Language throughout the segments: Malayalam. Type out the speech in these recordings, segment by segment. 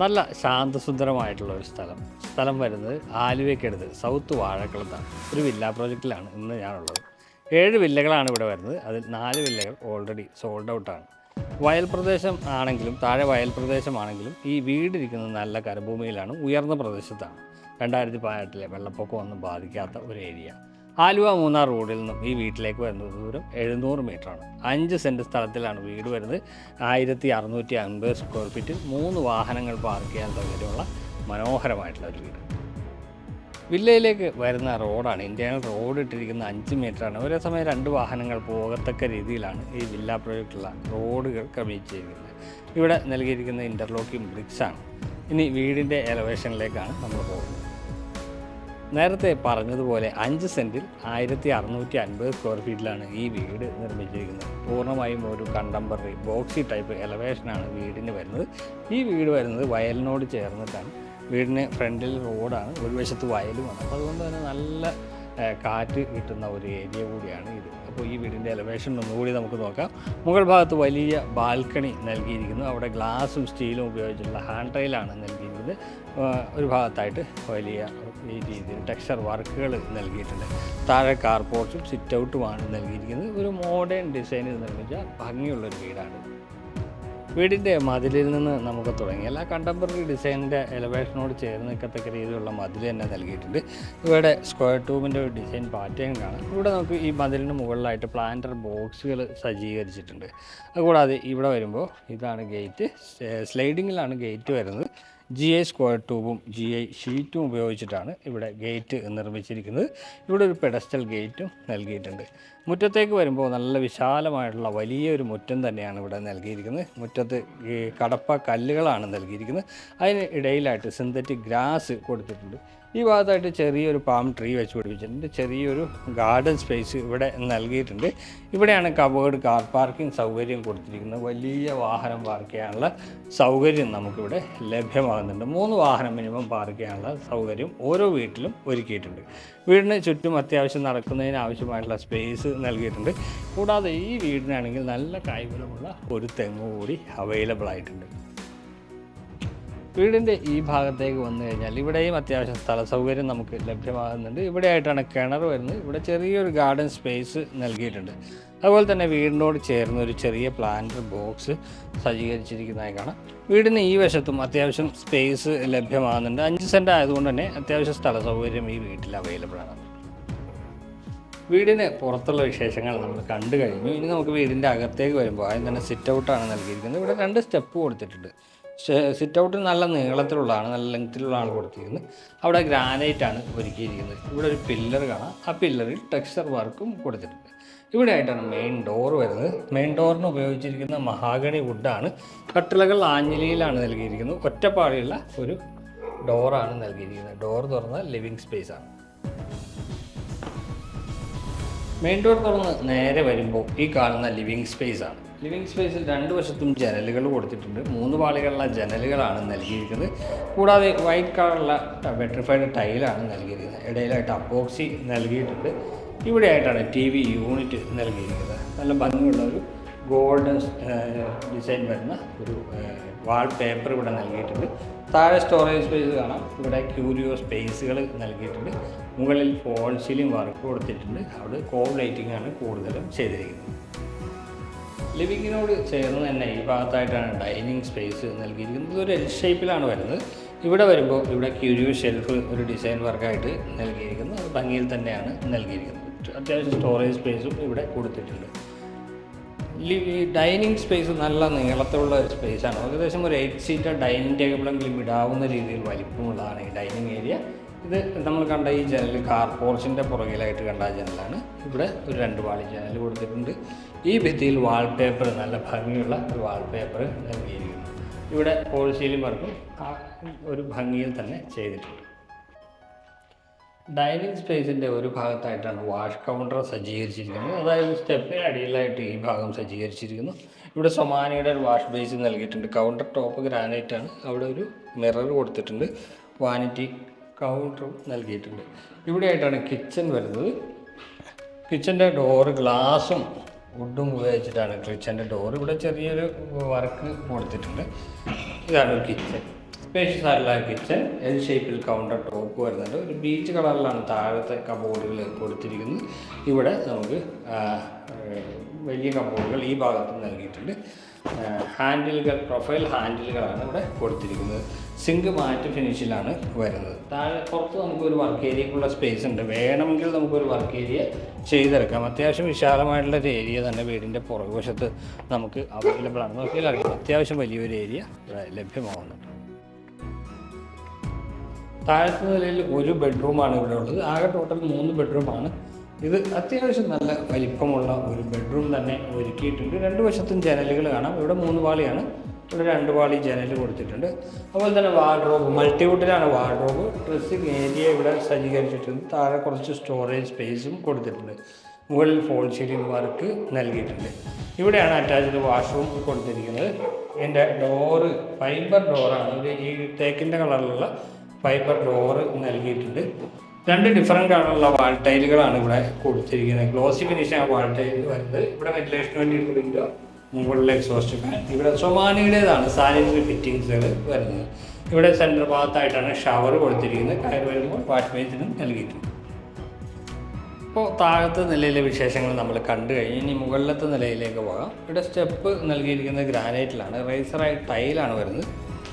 നല്ല ശാന്തസുന്ദരമായിട്ടുള്ള ഒരു സ്ഥലം വരുന്നത് ആലുവയ്ക്കടുത്ത് സൗത്ത് വാഴക്കുളത്താണ്. ഒരു വില്ല പ്രോജക്റ്റിലാണ് ഇന്ന് ഞാനുള്ളത്. 7 വില്ലകളാണ് ഇവിടെ വരുന്നത്. അതിൽ 4 വില്ലകൾ ഓൾറെഡി സോൾഡ് ഔട്ടാണ്. വയൽ പ്രദേശം ആണെങ്കിലും താഴെ വയൽ പ്രദേശമാണെങ്കിലും ഈ വീടിരിക്കുന്നത് നല്ല കരഭൂമിയിലാണ്, ഉയർന്ന പ്രദേശത്താണ്. 2018 വെള്ളപ്പൊക്കം ഒന്നും ബാധിക്കാത്ത ഒരു ഏരിയ. ആലുവ മൂന്നാർ റോഡിൽ നിന്നും ഈ വീട്ടിലേക്ക് വരുന്ന ദൂരം 700 മീറ്ററാണ്. 5 സെൻറ്റ് സ്ഥലത്തിലാണ് വീട് വരുന്നത്. 1650 സ്ക്വയർ ഫീറ്റിൽ 3 വാഹനങ്ങൾ പാർക്ക് ചെയ്യാൻ സൗകര്യമുള്ള മനോഹരമായിട്ടുള്ള ഒരു വീട്. വില്ലയിലേക്ക് വരുന്ന റോഡാണ്, ഇന്ത്യൻ റോഡ് ഇട്ടിരിക്കുന്ന 5 മീറ്ററാണ്. ഒരേ സമയം 2 വാഹനങ്ങൾ പോകത്തക്ക രീതിയിലാണ് ഈ വില്ല പ്രോജക്റ്റുള്ള റോഡുകൾ ക്രമീകരിച്ചിരിക്കുന്നത്. ഇവിടെ നൽകിയിരിക്കുന്ന ഇൻ്റർലോക്കിംഗ് ബ്രിക്സാണ്. ഇനി വീടിൻ്റെ എലവേഷനിലേക്കാണ് നമ്മൾ പോകുന്നത്. നേരത്തെ പറഞ്ഞതുപോലെ 5 സെൻറ്റിൽ 1650 സ്ക്വയർ ഫീറ്റിലാണ് ഈ വീട് നിർമ്മിച്ചിരിക്കുന്നത്. പൂർണ്ണമായും ഒരു കണ്ടംപററി ബോക്സി ടൈപ്പ് എലവേഷനാണ് വീടിന് വരുന്നത്. ഈ വീട് വരുന്നത് വയലിനോട് ചേർന്നിട്ടാണ്. വീടിന് ഫ്രണ്ടിൽ റോഡാണ്, ഒരു വശത്ത് വയലുമാണ്. അപ്പോൾ അതുകൊണ്ട് തന്നെ നല്ല കാറ്റ് കിട്ടുന്ന ഒരു ഏരിയ കൂടിയാണ് ഇത്. അപ്പോൾ ഈ വീടിൻ്റെ എലവേഷൻ ഒന്നുകൂടി നമുക്ക് നോക്കാം. മുകൾ ഭാഗത്ത് വലിയ ബാൽക്കണി നൽകിയിരിക്കുന്നു. അവിടെ ഗ്ലാസും സ്റ്റീലും ഉപയോഗിച്ചുള്ള ഹാൻഡ് റെയിലാണ് നൽകിയിരിക്കുന്നത്. ഒരു ഭാഗത്തായിട്ട് വലിയ ഈ രീതിയിൽ ടെക്സ്ചർ വർക്കുകൾ നൽകിയിട്ടുണ്ട്. താഴെ കാർ പോർച്ചും സിറ്റ് ഔട്ടുമാണ് നൽകിയിരിക്കുന്നത്. ഒരു മോഡേൺ ഡിസൈനിൽ നിർമ്മിച്ച ഭംഗിയുള്ളൊരു വീടാണ്. വീടിൻ്റെ മതിലിൽ നിന്ന് നമുക്ക് തുടങ്ങിയാൽ ആ കണ്ടംപററി ഡിസൈനിൻ്റെ എലവേഷനോട് ചേർന്ന് നിൽക്കത്തക്ക രീതിയിലുള്ള മതിൽ തന്നെ നൽകിയിട്ടുണ്ട്. ഇവിടെ സ്ക്വയർ ട്യൂബിൻ്റെ ഒരു ഡിസൈൻ പാറ്റേൺ കാണാം. ഇവിടെ നമുക്ക് ഈ മതിലിന് മുകളിലായിട്ട് പ്ലാന്റർ ബോക്സുകൾ സജ്ജീകരിച്ചിട്ടുണ്ട്. അതുകൂടാതെ ഇവിടെ വരുമ്പോൾ ഇതാണ് ഗേറ്റ്, സ്ലൈഡിങ്ങിലാണ് ഗേറ്റ് വരുന്നത്. GI സ്ക്വയർ ട്യൂബും GI ഷീറ്റും ഉപയോഗിച്ചിട്ടാണ് ഇവിടെ ഗേറ്റ് നിർമ്മിച്ചിരിക്കുന്നത്. ഇവിടെ ഒരു പെഡസ്റ്റൽ ഗേറ്റും നൽകിയിട്ടുണ്ട്. മുറ്റത്തേക്ക് വരുമ്പോൾ നല്ല വിശാലമായിട്ടുള്ള വലിയൊരു മുറ്റം തന്നെയാണ് ഇവിടെ നൽകിയിരിക്കുന്നത്. മുറ്റത്ത് ഈ കടപ്പ കല്ലുകളാണ് നൽകിയിരിക്കുന്നത്. അതിന് ഇടയിലായിട്ട് സിന്തറ്റിക് ഗ്രാസ് കൊടുത്തിട്ടുണ്ട്. ഈ ഭാഗത്തായിട്ട് ചെറിയൊരു പാം ട്രീ വെച്ച് പിടിപ്പിച്ചിട്ടുണ്ട്. ചെറിയൊരു ഗാർഡൻ സ്പേസ് ഇവിടെ നൽകിയിട്ടുണ്ട്. ഇവിടെയാണ് കവേർഡ് കാർ പാർക്കിംഗ് സൗകര്യം കൊടുത്തിരിക്കുന്നത്. വലിയ വാഹനം പാർക്ക് ചെയ്യാനുള്ള സൗകര്യം നമുക്കിവിടെ ലഭ്യമാകുന്നുണ്ട്. 3 വാഹനം മിനിമം പാർക്ക് ചെയ്യാനുള്ള സൗകര്യം ഓരോ വീട്ടിലും ഒരുക്കിയിട്ടുണ്ട്. വീടിന് ചുറ്റും അത്യാവശ്യം നടക്കുന്നതിന് ആവശ്യമായിട്ടുള്ള സ്പേസ് നൽകിയിട്ടുണ്ട്. കൂടാതെ ഈ വീടിനാണെങ്കിൽ നല്ല കായ്ഫലമുള്ള ഒരു തെങ്ങ് കൂടി അവൈലബിൾ ആയിട്ടുണ്ട്. വീടിൻ്റെ ഈ ഭാഗത്തേക്ക് വന്നു കഴിഞ്ഞാൽ ഇവിടെയും അത്യാവശ്യം സ്ഥല സൗകര്യം നമുക്ക് ലഭ്യമാകുന്നുണ്ട്. ഇവിടെയായിട്ടാണ് കിണർ വരുന്നത്. ഇവിടെ ചെറിയൊരു ഗാർഡൻ സ്പേസ് നൽകിയിട്ടുണ്ട്. അതുപോലെ തന്നെ വീടിനോട് ചേർന്ന് ഒരു ചെറിയ പ്ലാന്റർ ബോക്സ് സജ്ജീകരിച്ചിരിക്കുന്നതായി കാണാം. വീടിന് ഈ വശത്തും അത്യാവശ്യം സ്പേസ് ലഭ്യമാകുന്നുണ്ട്. 5 സെൻറ്റ് ആയതുകൊണ്ട് തന്നെ അത്യാവശ്യം സ്ഥല സൗകര്യം ഈ വീട്ടിൽ അവൈലബിൾ ആണ്. വീടിന് പുറത്തുള്ള വിശേഷങ്ങൾ നമ്മൾ കണ്ടു കഴിഞ്ഞു. ഇനി നമുക്ക് വീടിൻ്റെ അകത്തേക്ക് വരുമ്പോൾ ആദ്യം തന്നെ സിറ്റ് ഔട്ടാണ് നൽകിയിരിക്കുന്നത്. ഇവിടെ 2 സ്റ്റെപ്പ് കൊടുത്തിട്ടുണ്ട്. സിറ്റ് ഔട്ട് നല്ല നീളത്തിലുള്ളതാണ്, നല്ല ലെങ്ത്തിലുള്ളതാണ് കൊടുത്തിരിക്കുന്നത്. അവിടെ ഗ്രാനൈറ്റാണ് ഒരുക്കിയിരിക്കുന്നത്. ഇവിടെ ഒരു പില്ലർ കാണാം. ആ പില്ലറിൽ ടെക്സ്ചർ വർക്കും കൊടുത്തിട്ടുണ്ട്. ഇവിടെ ആയിട്ടാണ് മെയിൻ ഡോർ വരുന്നത്. മെയിൻ ഡോറിന് ഉപയോഗിച്ചിരിക്കുന്ന മഹാഗണി വുഡാണ്. കട്ടിളകൾ ആഞ്ഞിലിയിലാണ് നൽകിയിരിക്കുന്നത്. ഒറ്റപ്പാടിയുള്ള ഒരു ഡോറാണ് നൽകിയിരിക്കുന്നത്. ഡോർ തുറന്ന ലിവിങ് സ്പേസാണ്. മെയിൻ ഡോർ തുറന്ന് നേരെ വരുമ്പോൾ ഈ കാണുന്ന ലിവിങ് സ്പേസാണ്. ലിവിങ് സ്പേസിൽ 2 വശത്തും ജനലുകൾ കൊടുത്തിട്ടുണ്ട്. 3 പാളികളുള്ള ജനലുകളാണ് നൽകിയിരിക്കുന്നത്. കൂടാതെ വൈറ്റ് കളറുള്ള വെട്രിഫൈഡ് ടൈലാണ് നൽകിയിരിക്കുന്നത്. ഇടയിലായിട്ട് അപ്പോക്സി നൽകിയിട്ടുണ്ട്. ഇവിടെയായിട്ടാണ് TV യൂണിറ്റ് നൽകിയിരിക്കുന്നത്. നല്ല ഭംഗിയുള്ള ഒരു ഗോൾഡൻ ഡിസൈൻ വരുന്ന ഒരു വാൾ പേപ്പർ ഇവിടെ നൽകിയിട്ടുണ്ട്. താഴെ സ്റ്റോറേജ് സ്പേസ് കാണാം. ഇവിടെ ക്യൂരിയോ സ്പേസുകൾ നൽകിയിട്ടുണ്ട്. മുകളിൽ ഫോൾ സീലിംഗ് വർക്ക് കൊടുത്തിട്ടുണ്ട്. അവിടെ കോൾ ലൈറ്റിംഗ് ആണ് കൂടുതലും ചെയ്തിരിക്കുന്നത്. ലിവിങ്ങിനോട് ചേർന്ന് തന്നെ ഈ ഭാഗത്തായിട്ടാണ് ഡൈനിങ് സ്പേസ് നൽകിയിരിക്കുന്നത്. ഒരു എൽ ഷേപ്പിലാണ് വരുന്നത്. ഇവിടെ വരുമ്പോൾ ഇവിടെ ക്യൂരിയോ ഷെൽഫ് ഒരു ഡിസൈൻ വർക്കായിട്ട് നൽകിയിരിക്കുന്നത്. അത് ഭംഗിയിൽ തന്നെയാണ് നൽകിയിരിക്കുന്നത്. അത്യാവശ്യം സ്റ്റോറേജ് സ്പേസും ഇവിടെ കൊടുത്തിട്ടുണ്ട്. ഡൈനിങ് സ്പേസ് നല്ല നീളത്തിലുള്ള ഒരു സ്പേസാണ്. ഏകദേശം ഒരു 8 സീറ്റർ ഡൈനിങ് ടേബിളെങ്കിലും ഇടാവുന്ന രീതിയിൽ വലിപ്പമുള്ളതാണ് ഈ ഡൈനിങ് ഏരിയ. ഇത് നമ്മൾ കണ്ട ഈ ജനൽ കാർ പോർച്ചിൻ്റെ പുറകിലായിട്ട് കണ്ട ജനലാണ്. ഇവിടെ ഒരു 2 പാളി ജനൽ കൊടുത്തിട്ടുണ്ട്. ഈ ഭിത്തിയിൽ വാൾപേപ്പർ, നല്ല ഭംഗിയുള്ള ഒരു വാൾപേപ്പർ നൽകിയിരിക്കുന്നു. ഇവിടെ ഫോൾ സീലിംഗ് വർക്കും ഒരു ഭംഗിയിൽ തന്നെ ചെയ്തിട്ടുണ്ട്. ഡൈനിങ് സ്പേസിൻ്റെ ഒരു ഭാഗത്തായിട്ടാണ് വാഷ് കൗണ്ടർ സജ്ജീകരിച്ചിരിക്കുന്നത്. അതായത് സ്റ്റെപ്പിന് അടിയിലായിട്ട് ഈ ഭാഗം സജ്ജീകരിച്ചിരിക്കുന്നു. ഇവിടെ സൊമാനിയുടെ ഒരു വാഷ് ബേസിൻ നൽകിയിട്ടുണ്ട്. കൗണ്ടർ ടോപ്പ് ഗ്രാനൈറ്റാണ്. അവിടെ ഒരു മിറർ കൊടുത്തിട്ടുണ്ട്. വാനിറ്റി കൗണ്ടറും നൽകിയിട്ടുണ്ട്. ഇവിടെയായിട്ടാണ് കിച്ചൺ വരുന്നത്. കിച്ചൻ്റെ ഡോറ് ഗ്ലാസും വുഡും ഉപയോഗിച്ചിട്ടാണ് കിച്ചൻ്റെ ഡോർ. ഇവിടെ ചെറിയൊരു വർക്ക് കൊടുത്തിട്ടുണ്ട്. ഇതാണ് ഒരു കിച്ചൺ. സ്പേഷ്യസ് ആയിട്ടുള്ള കിച്ചൺ, എൽ ഷേപ്പിൽ കൗണ്ടർ ടോപ്പ് വരുന്നുണ്ട്. ഒരു ബീച്ച് കളറിലാണ് താഴത്തെ കബോർഡുകൾ കൊടുത്തിരിക്കുന്നത്. ഇവിടെ നമുക്ക് വലിയ കബോർഡുകൾ ഈ ഭാഗത്ത് നൽകിയിട്ടുണ്ട്. ഹാൻഡിലുകൾ, പ്രൊഫൈൽ ഹാൻഡിലുകളാണ് ഇവിടെ കൊടുത്തിരിക്കുന്നത്. സിങ്ക് മാറ്റ് ഫിനിഷിലാണ് വരുന്നത്. താഴെ പുറത്ത് നമുക്കൊരു വർക്ക് ഏരിയക്കുള്ള സ്പേസ് ഉണ്ട്. വേണമെങ്കിൽ നമുക്കൊരു വർക്ക് ഏരിയ ചെയ്തെടുക്കാം. അത്യാവശ്യം വിശാലമായിട്ടുള്ള ഒരു ഏരിയ തന്നെ വീടിൻ്റെ പുറകുവശത്ത് നമുക്ക് അവൈലബിൾ ആണ്. നോക്കിയാൽ അറിയാം, അത്യാവശ്യം വലിയൊരു ഏരിയ ലഭ്യമാവുന്നുണ്ട്. താഴത്തെ നിലയിൽ ഒരു ബെഡ്റൂമാണ് ഇവിടെ ഉള്ളത്. ആകെ ടോട്ടൽ 3 ബെഡ്റൂമാണ്. ഇത് അത്യാവശ്യം നല്ല വലിപ്പമുള്ള ഒരു ബെഡ്റൂം തന്നെ ഒരുക്കിയിട്ടുണ്ട്. 2 വശത്തും ജനലുകൾ കാണാം. ഇവിടെ 3 പാളിയാണ്, ഇവിടെ 2 പാളി ജനൽ കൊടുത്തിട്ടുണ്ട്. അതുപോലെ തന്നെ വാർഡ്രോബ്, മൾട്ടിവുഡിലാണ് വാർഡ്രോബ്. ഡ്രസ്സിംഗ് ഏരിയ ഇവിടെ സജ്ജീകരിച്ചിട്ടുണ്ട്. താഴെ കുറച്ച് സ്റ്റോറേജ് സ്പേസും കൊടുത്തിട്ടുണ്ട്. മുകളിൽ ഫോൾ സീലിംഗ് വർക്ക് നൽകിയിട്ടുണ്ട്. ഇവിടെയാണ് അറ്റാച്ച്ഡ് വാഷ്റൂം കൊടുത്തിരിക്കുന്നത്. ഇതിൻ്റെ ഡോറ് ഫൈബർ ഡോറാണ്. ഇത് ഈ തേക്കിൻ്റെ കളറിലുള്ള ഫൈബർ ഡോറ് നൽകിയിട്ടുണ്ട്. 2 ഡിഫറൻറ്റ് കളറുള്ള വാൾ ടൈലുകളാണ് ഇവിടെ കൊടുത്തിരിക്കുന്നത്. ഗ്ലോസി ഫിനിഷാണ് വാൾ ടൈൽ വരുന്നത്. ഇവിടെ വെന്റിലേഷന് വേണ്ടിയിട്ട് വിൻഡോ, മുകളിലെ എക്സോസ്റ്റ് ഫാൻ. ഇവിടെ സൊമാനിയുടേതാണ് സാനിറ്ററി ഫിറ്റിങ്സുകൾ വരുന്നത്. ഇവിടെ സെൻറ്റർ ഭാഗത്തായിട്ടാണ് ഷവർ കൊടുത്തിരിക്കുന്നത്. കയറി വരുമ്പോൾ വാഷ് ബേസിനും നൽകിയിട്ടുണ്ട്. ഇപ്പോൾ താഴത്തെ നിലയിലെ വിശേഷങ്ങൾ നമ്മൾ കണ്ടു കഴിഞ്ഞ് ഇനി മുകളിലത്തെ നിലയിലേക്ക് പോകാം. ഇവിടെ സ്റ്റെപ്പ് നൽകിയിരിക്കുന്നത് ഗ്രാനൈറ്റിലാണ്. റൈസറായി ടൈലാണ് വരുന്നത്.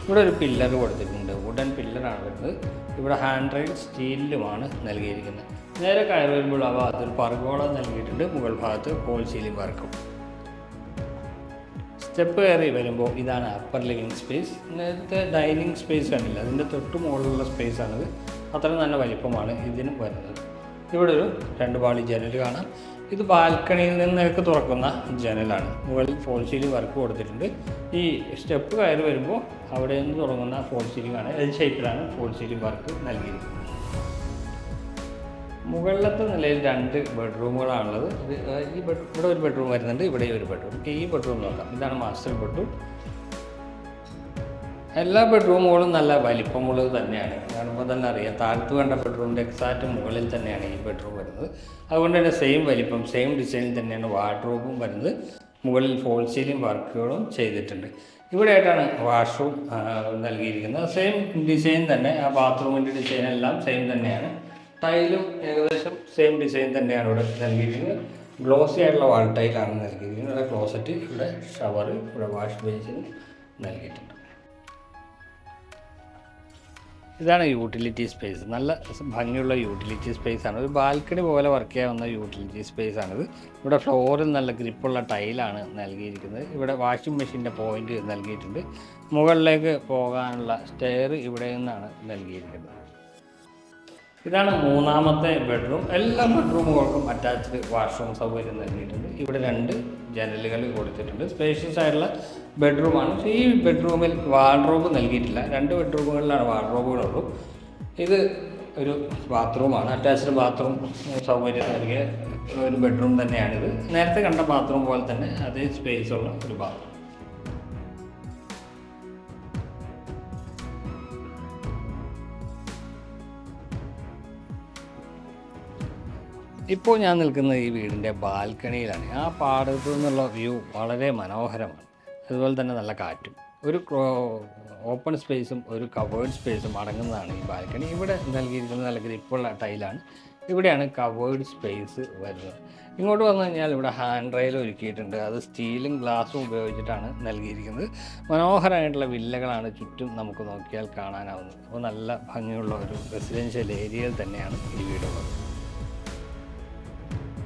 ഇവിടെ ഒരു പില്ലർ കൊടുത്തിട്ടുണ്ട്, വുഡൻ പില്ലറാണ് വരുന്നത്. ഇവിടെ ഹാൻഡ് റെയിൽ സ്റ്റീലിലുമാണ് നൽകിയിരിക്കുന്നത്. നേരെ കയറി വരുമ്പോൾ ആ ഭാഗത്തൊരു പർഗോള നൽകിയിട്ടുണ്ട്. മുകൾ ഭാഗത്ത് ഫോൾ സീലിംഗ് വർക്കും. സ്റ്റെപ്പ് കയറി വരുമ്പോൾ ഇതാണ് അപ്പർ ലിവിങ് സ്പേസ്. നേരത്തെ ഡൈനിങ് സ്പേസ് കണ്ടില്ല, അതിൻ്റെ തൊട്ട് മുകളിലുള്ള സ്പേസാണിത്. അത്രയും നല്ല വലിപ്പമാണ് ഇതിനും വരുന്നത്. ഇവിടെ ഒരു 2 പാളി ജനൽ കാണാം. ഇത് ബാൽക്കണിയിൽ നിന്നൊക്കെ തുറക്കുന്ന ജനലാണ്. മുകളിൽ ഫോൾ സീലിംഗ് വർക്ക് കൊടുത്തിട്ടുണ്ട്. ഈ സ്റ്റെപ്പ് കയറി വരുമ്പോൾ അവിടെ നിന്ന് തുടങ്ങുന്ന ഫോൾ സീലിംഗ് ആണ്. എൽ ഷേപ്പിലാണ് ഫോൾ സീലിംഗ് വർക്ക് നൽകിയിരിക്കുന്നത്. മുകളിലത്തെ നിലയിൽ 2 ബെഡ്റൂമുകളാണുള്ളത്. ഇവിടെ ഒരു ബെഡ്റൂം വരുന്നുണ്ട്, ഇവിടെ ഒരു ബെഡ്റൂം. ഈ ബെഡ്റൂം നോക്കാം. ഇതാണ് മാസ്റ്റർ ബെഡ്റൂം. എല്ലാ ബെഡ്റൂമുകളും നല്ല വലിപ്പമുള്ളത് തന്നെയാണ്. കാണുമ്പോൾ തന്നെ അറിയാം, താഴത്ത് കണ്ട ബെഡ്റൂമിൻ്റെ എക്സാക്റ്റ് മുകളിൽ തന്നെയാണ് ഈ ബെഡ്റൂം വരുന്നത്. അതുകൊണ്ട് തന്നെ സെയിം വലിപ്പം, സെയിം ഡിസൈനിൽ തന്നെയാണ് വാർഡ്രോബും വരുന്നത്. മുകളിൽ ഫോൾ സീലിംഗ് വർക്കുകളും ചെയ്തിട്ടുണ്ട്. ഇവിടെയായിട്ടാണ് വാഷ്റൂം നൽകിയിരിക്കുന്നത്. സെയിം ഡിസൈൻ തന്നെ, ആ ബാത്റൂമിൻ്റെ ഡിസൈൻ എല്ലാം സെയിം തന്നെയാണ്. ടൈലും ഏകദേശം സെയിം ഡിസൈൻ തന്നെയാണ് ഇവിടെ നൽകിയിരിക്കുന്നത്. ഗ്ലോസി ആയിട്ടുള്ള വാൾ ടൈലാണ് നൽകിയിരിക്കുന്നത്. ഇവിടെ ക്ലോസറ്റ്, ഇവിടെ ഷവർ, ഇവിടെ വാഷ് ബേസിന് നൽകിയിട്ടുണ്ട്. ഇതാണ് യൂട്ടിലിറ്റി സ്പേസ്. നല്ല ഭംഗിയുള്ള യൂട്ടിലിറ്റി സ്പേസാണ്. ഒരു ബാൽക്കണി പോലെ വർക്ക് ചെയ്യാവുന്ന യൂട്ടിലിറ്റി സ്പേസാണിത്. ഇവിടെ ഫ്ലോറിൽ നല്ല ഗ്രിപ്പുള്ള ടൈലാണ് നൽകിയിരിക്കുന്നത്. ഇവിടെ വാഷിംഗ് മെഷീൻ്റെ പോയിൻ്റ് നൽകിയിട്ടുണ്ട്. മുകളിലേക്ക് പോകാനുള്ള സ്റ്റെയർ ഇവിടെ നിന്നാണ് നൽകിയിരിക്കുന്നത്. ഇതാണ് 3ാമത്തെ ബെഡ്റൂം. എല്ലാ ബെഡ്റൂമുകൾക്കും അറ്റാച്ച്ഡ് വാഷ്റൂം സൗകര്യം നൽകിയിട്ടുണ്ട്. ഇവിടെ 2 ജനലുകൾ കൊടുത്തിട്ടുണ്ട്. സ്പേഷ്യസ് ആയിട്ടുള്ള ബെഡ്റൂമാണ്. പക്ഷേ ഈ ബെഡ്റൂമിൽ വാർഡ്രോബ് നൽകിയിട്ടില്ല. 2 ബെഡ്റൂമുകളിലാണ് വാർഡ്രോബുകളുള്ളൂ. ഇത് ഒരു ബാത്റൂമാണ്. അറ്റാച്ച്ഡ് ബാത്റൂം സൗകര്യം നൽകിയ ഒരു ബെഡ്റൂം തന്നെയാണിത്. നേരത്തെ കണ്ട ബാത്റൂം പോലെ തന്നെ അതേ സ്പേസുള്ള ഒരു ബാത്റൂം. ഇപ്പോൾ ഞാൻ നിൽക്കുന്നത് ഈ വീടിൻ്റെ ബാൽക്കണിയിലാണ്. ആ പാടത്തു നിന്നുള്ള വ്യൂ വളരെ മനോഹരമാണ്. അതുപോലെ തന്നെ നല്ല കാറ്റും. ഒരു ഓപ്പൺ സ്പേസും ഒരു കവേർഡ് സ്പേസും അടങ്ങുന്നതാണ് ഈ ബാൽക്കണി. ഇവിടെ നൽകിയിരിക്കുന്നത് നല്ല ഗ്രിപ്പുള്ള ടൈലാണ്. ഇവിടെയാണ് കവേർഡ് സ്പേസ് വരുന്നത്. ഇങ്ങോട്ട് വന്നു കഴിഞ്ഞാൽ ഇവിടെ ഹാൻഡ് റെയിൽ ഒരുക്കിയിട്ടുണ്ട്. അത് സ്റ്റീലും ഗ്ലാസും ഉപയോഗിച്ചിട്ടാണ് നൽകിയിരിക്കുന്നത്. മനോഹരമായിട്ടുള്ള വില്ലകളാണ് ചുറ്റും നമുക്ക് നോക്കിയാൽ കാണാനാവുന്നത്. അപ്പോൾ നല്ല ഭംഗിയുള്ള ഒരു റെസിഡൻഷ്യൽ ഏരിയയിൽ തന്നെയാണ് ഈ വീടുള്ളത്.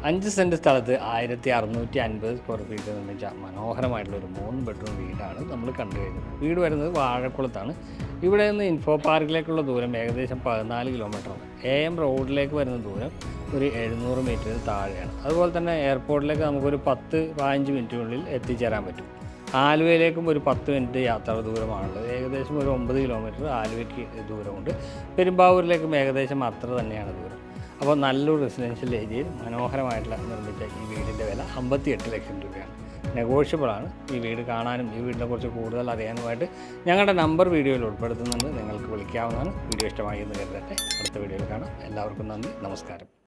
5 സെൻറ്റ് സ്ഥലത്ത് 1650 സ്ക്വയർ ഫീറ്റ് നിർമ്മിച്ച മനോഹരമായിട്ടുള്ളൊരു 3 ബെഡ്റൂം വീടാണ് നമ്മൾ കണ്ടു കഴിഞ്ഞത്. വീട് വരുന്നത് വാഴക്കുളത്താണ്. ഇവിടെ നിന്ന് ഇൻഫോ പാർക്കിലേക്കുള്ള ദൂരം ഏകദേശം 14 കിലോമീറ്ററാണ്. AM റോഡിലേക്ക് വരുന്ന ദൂരം ഒരു 700 മീറ്ററിൽ താഴെയാണ്. അതുപോലെ തന്നെ എയർപോർട്ടിലേക്ക് നമുക്കൊരു 10-15 മിനിറ്റിനുള്ളിൽ എത്തിച്ചേരാൻ പറ്റും. ആലുവയിലേക്കും ഒരു 10 മിനിറ്റ് യാത്രാ ദൂരമാണുള്ളത്. ഏകദേശം ഒരു 9 കിലോമീറ്റർ ആലുവയ്ക്ക് ദൂരമുണ്ട്. പെരുമ്പാവൂരിലേക്കും ഏകദേശം അത്ര തന്നെയാണ് ദൂരം. അപ്പോൾ നല്ലൊരു റെസിഡൻഷ്യൽ ഏരിയയിൽ മനോഹരമായിട്ടുള്ള നിർമ്മിച്ച ഈ വീടിൻ്റെ വില 58 ലക്ഷം രൂപയാണ്. നെഗോഷ്യബിളാണ്. ഈ വീട് കാണാനും ഈ വീടിനെ കുറിച്ച് കൂടുതൽ അറിയാനുമായിട്ട് ഞങ്ങളുടെ നമ്പർ വീഡിയോയിൽ ഉൾപ്പെടുത്തുന്നുണ്ട്. നിങ്ങൾക്ക് വിളിക്കാവുന്നതാണ്. വീഡിയോ ഇഷ്ടമായി എന്ന് കരുതട്ടെ. അടുത്ത വീഡിയോയിൽ കാണാം. എല്ലാവർക്കും നന്ദി, നമസ്കാരം.